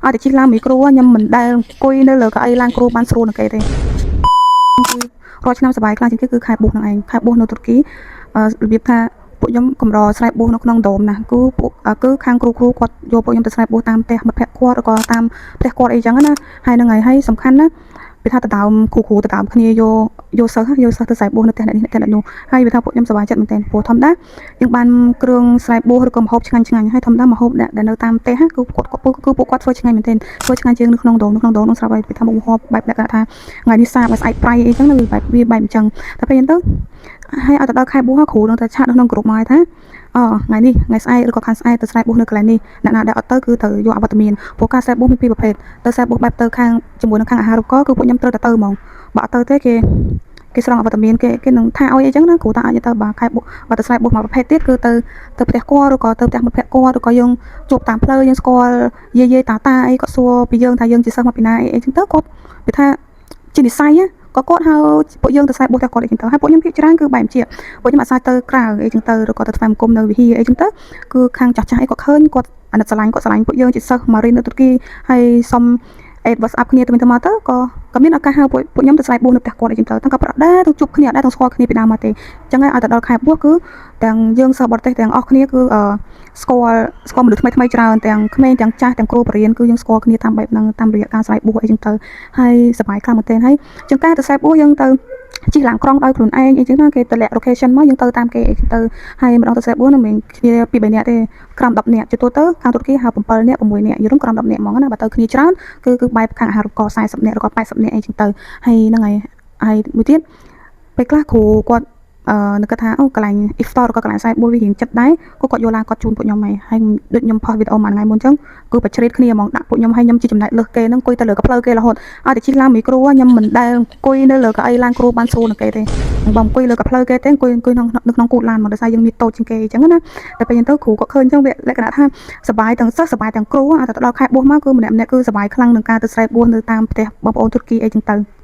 ឲ្យតែជិះឡានមីក្រូខ្ញុំមិនដែលអង្គុយនៅលើកៅអីឡានគ្រូបានស្រួលនឹងគេទេរាល់ឆ្នាំសប្បាយខ្លាំងជាងគេគឺខែបួសនឹងឯងខែបួសនៅតុរគីរបៀបថាពួកខ្ញុំកម្រស្រែបួសនៅក្នុងដុំណាគឺខាងគ្រូគាត់យកពួកខ្ញុំទៅស្រែបួសតាមផ្ទះមិត្តភក្តិគាត់ឬក៏តាមផ្ទះគាត់អីចឹងណាហើយនឹងហើយសំខាន់ណាវាថាទៅដើមគ្រូទៅដើមគ្នាយកសិស្សទៅស្រែបួសនៅផ្ទះអ្នកនេះផ្ទះអ្នកនោះហើយវាថាពួកខ្ញុំសប្បាយចិត្តមែនទែនព្រោះធម្មតាយើងបានគ្រឿងស្រែបួសឬក៏ម្ហូបឆ្ងាញ់ហើយធម្មតាម្ហូបដែលនៅតាមផ្ទះគឺពួកគាត់ធ្វើឆ្ងាញ់មែនទែនធ្វើឆ្ងាញ់ជាងនៅក្នុងដងនោះស្រាប់ហើយវាថាមុខម្ហូបបែបលក្ខណៈថាថ្ងៃនេះសាបស្អែកប្រៃអីចឹងវាបែបអញ្ចឹងតែពេលហ្នឹងទៅហើយឲ្យទៅដល់ខែបួសគ្រូនឹងទៅឆាតនៅក្នុងក្រុមមកថាថ្ងៃនេះថ្ងៃស្អែកឬក៏ខាងស្អែកទៅស្រែបួសនៅកន្លែងនេះអ្នកណាដែលអត់ទៅគឺត្រូវយកអវត្តមានព្រោះការស្រែបួសមានពីរប្រភេទទៅស្រែបួសបែបទៅខាងជាមួយនឹងខាងអាហារូបករណ៍គឺពួកខ្ញុំត្រូវតែទៅហ្មងបើអត់ទៅទេគេស្រង់អវត្តមានគេនឹងថាឲ្យអីចឹងណាគ្រូថាអាចទៅបើខែបួសបើទៅស្រែបួសមួយប្រភេទទៀតគឺទៅផ្ទះគាត់ឬក៏ទៅផ្ទះមិត្តភក្តិគាត់ឬក៏យើងជួបតាមផ្លូវយើងស្គាល់យាយតាអីគាត់សួរពីយើងថាយើងជាសិស្សមកពីណាអីចឹងទៅគាត់វាថាជានិស័យក៏គាត់ហៅពួកយើងទៅស្រែបួសតែគាត់អីចឹងទៅហើយពួកខ្ញុំភាគច្រើនគឺបែបជាពួកខ្ញុំអាសាទៅក្រៅអីចឹងទៅឬក៏ទៅថ្វាយបង្គំនៅវិហារអីចឹងទៅគឺខាងចាស់អីគាត់ឃើញគាត់អាណិតស្រឡាញ់ពួកយើងជាសិស្សមករៀននៅតុរគីហើយសុំWhatsApp គ្នាទៅវិញទៅមកទៅក៏មានឱកាសហៅពួកខ្ញុំទៅស្រែបួសនៅផ្ទះគាត់អីចឹងទៅទាំងក៏ប្រដៅទៅជួបគ្នាអត់ដែរទាំងស្គាល់គ្នាពីដើមមកទេចឹងហើយឲ្យទៅដល់ខែបួសគឺទាំងយើងសិស្សបរទេសទាំងអស់គ្នាគឺស្គាល់មនុស្សថ្មីច្រើនទាំងក្មេងទាំងចាស់ទាំងគ្រូបរិញ្ញាបត្រគឺយើងស្គាល់គ្នាតាមបែបហ្នឹងតាមរយៈការស្រែបួសអីចឹងទៅហើយសប្បាយខ្លាំងមែនទែនហើយចឹងការទៅស្រែបួសយើងទៅជិះឡានក្រុងដោយខ្លួនឯងអីចឹងណាគេតម្លាក់ location មកយើងទៅតាមគេអីចឹងទៅហើយម្ដងទៅស្រែបួសនឹងមិនគ្នាពី3នាក់ទេក្រោម10នាក់ជាទូទៅខាងតុរគីហៅ7នាក់6នាក់យល់ក្រោម10នាក់ហ្មងណាបើទៅគ្នាច្រើនគឺបែបខាងអាហារូបករណ៍40នាក់ឬក៏80នាក់អីចឹងទៅហើយហ្នឹងហើយមួយទៀតពេលខ្លះគ្រូគាត់នឹកថាកន្លែង iftar ឬក៏កន្លែងស្រែបួសវារៀងចិត្តដែរគាត់យកឡានគាត់ជូនពួកខ្ញុំហើយដូចខ្ញុំផុសវីដេអូមួយថ្ងៃមុនចឹងគឺបច្ច្រេតគ្នាហ្មងដាក់ពួកខ្ញុំហើយខ្ញុំជាចំណែកលើសគេហ្នឹងអង្គុយទៅលើកផ្លូវគេរហូតឲ្យតែជិះឡានមីក្រូខ្ញុំមិនដែលអង្គុយនៅលើកៅអីឡានគ្រូបានស្រួលនឹងគេទេបងអង្គុយលើកផ្លូវគេទេអង្គុយក្នុងគូតឡានមកដោយសារយើងមានតូចជាងគេអញ្ចឹងណាតែពេលទៅគ្រូគាត់ឃើញអញ្ចឹងវាលក្ខណៈថាសប្បាយទាំងសិស្សសប្បាយទាំងគ្រូតែដល់ខែបួសមកគឺម្នាក់គឺសប្បាយខ្លាំងនឹងការទៅស្រែបួសនៅតាមផ្ទះបងប្អូនតុរគីអីចឹងទៅ